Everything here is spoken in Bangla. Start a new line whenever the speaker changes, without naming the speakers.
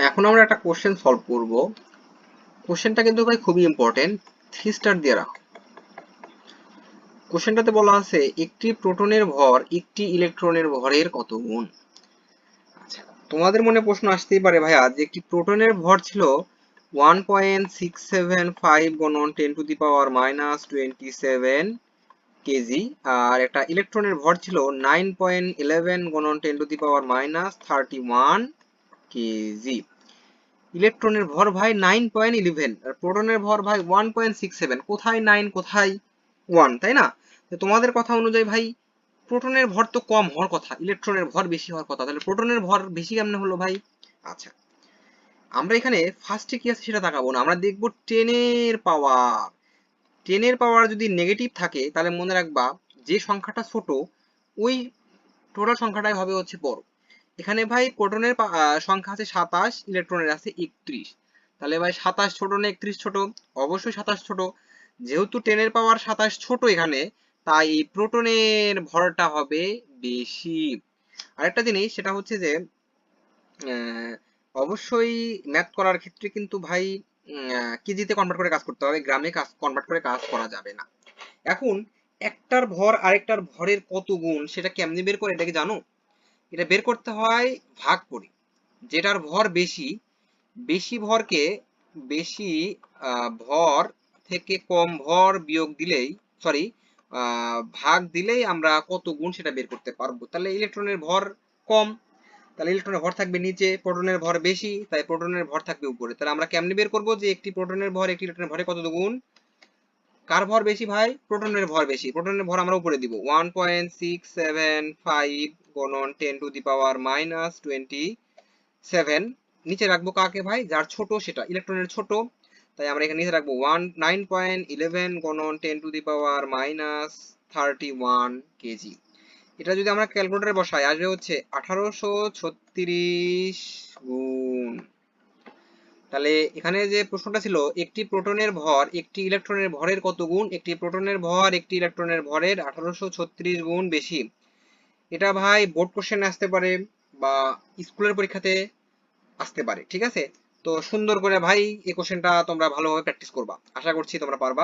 এখন আমরা একটা কোশ্চেন সলভ করব। কোশ্চেনটা কিন্তু ভাই খুবই ইম্পর্টেন্ট, 3 স্টার দিয়ে রাখো। কোশ্চেনটাতে বলা আছে একটি প্রোটনের ভর একটি ইলেকট্রনের ভরের কত গুণ। আচ্ছা, তোমাদের মনে প্রশ্ন আসতেই পারে ভাইয়া যে একটি প্রোটনের ভর ছিল 1.675 গুণন 10⁻⁻27 কেজি, আর একটা ইলেকট্রনের ভর ছিল 9.11 গুণন 10⁻31 কেজি। ইলেকট্রনের ভর ভাই 9.11 আর প্রোটনের ভর ভাই 1.67। কোথায় 9 কোথায় 1, তাই না? তো তোমাদের কথা অনুযায়ী ভাই প্রোটনের ভর তো কম হওয়ার কথা, ইলেকট্রনের ভর বেশি হওয়ার কথা, তাহলে প্রোটনের ভর বেশি কেমনে হলো ভাই? আচ্ছা, আমরা এখানে ফার্স্টে কি আছে সেটা তাকাবো না, আমরা দেখবো 10 এর পাওয়ার। 10 এর পাওয়ার যদি নেগেটিভ থাকে তাহলে মনে রাখবা যে সংখ্যাটা ছোট ওই টোটাল সংখ্যাটাই হবে হচ্ছে বড়। এখানে ভাই প্রোটনের সংখ্যা আছে 27, ইলেকট্রনের আছে 31। তাহলে ভাই 27 ছোট না 31 ছোট? অবশ্যই 27 ছোট। যেহেতু 10 এর পাওয়ার 27 ছোট এখানে, তাই এই প্রোটনের ভরটা হবে বেশি। আরেকটা জিনিস সেটা হচ্ছে যে আহ, অবশ্যই ম্যাথ করার ক্ষেত্রে কিন্তু ভাই কেজিতে কনভার্ট করে কাজ করতে হবে, গ্রামে কাজ কনভার্ট করে কাজ করা যাবে না। এখন একটার ভর আরেকটার ভরের কত গুণ সেটা কেমনে বের করে এটা কি জানো? এটা বের করতে হয় ভাগ করে। যেটার ভর বেশি, বেশি ভরকে বেশি ভর থেকে কম ভর বিয়োগ দিলেই, সরি, ভাগ দিলেই আমরা কত গুণ সেটা বের করতে পারবো। তাহলে ইলেকট্রনের ভর কম, তাহলে ইলেকট্রনের ভর থাকবে নিচে, প্রোটনের ভর বেশি, তাই প্রোটনের ভর থাকবে উপরে। তাহলে আমরা কেমনে বের করবো যে একটি প্রোটনের ভর একটি ইলেকট্রনের ভরে কত গুণ? কার ভর বেশি ভাই? প্রোটনের ভর বেশি। প্রোটনের ভর আমরা উপরে দিব 1.675 গুণন 10⁻⁻27। নিচে রাখবো কাকে ভাই? যার ছোট সেটা, ইলেকট্রনের ছোট, তাই আমরা এখানে নিচে রাখবো 9.11 গুণন 10⁻31 কেজি। এটা যদি আমরা ক্যালকুলেটরে বসাই আসবে হচ্ছে 1836 গুণ। তাহলে এখানে যে প্রশ্নটা ছিল একটি প্রোটনের ভর একটি ইলেকট্রনের ভরের কত গুণ, একটি প্রোটনের ভর একটি ইলেকট্রনের ভরের 1836 গুণ বেশি। এটা ভাই বোর্ড কোশ্চেন আসতে পারে বা স্কুলের পরীক্ষাতে আসতে পারে, ঠিক আছে? তো সুন্দর করে ভাই এই কোশ্চেনটা তোমরা ভালোভাবে প্র্যাকটিস করবা, আশা করছি তোমরা পারবা।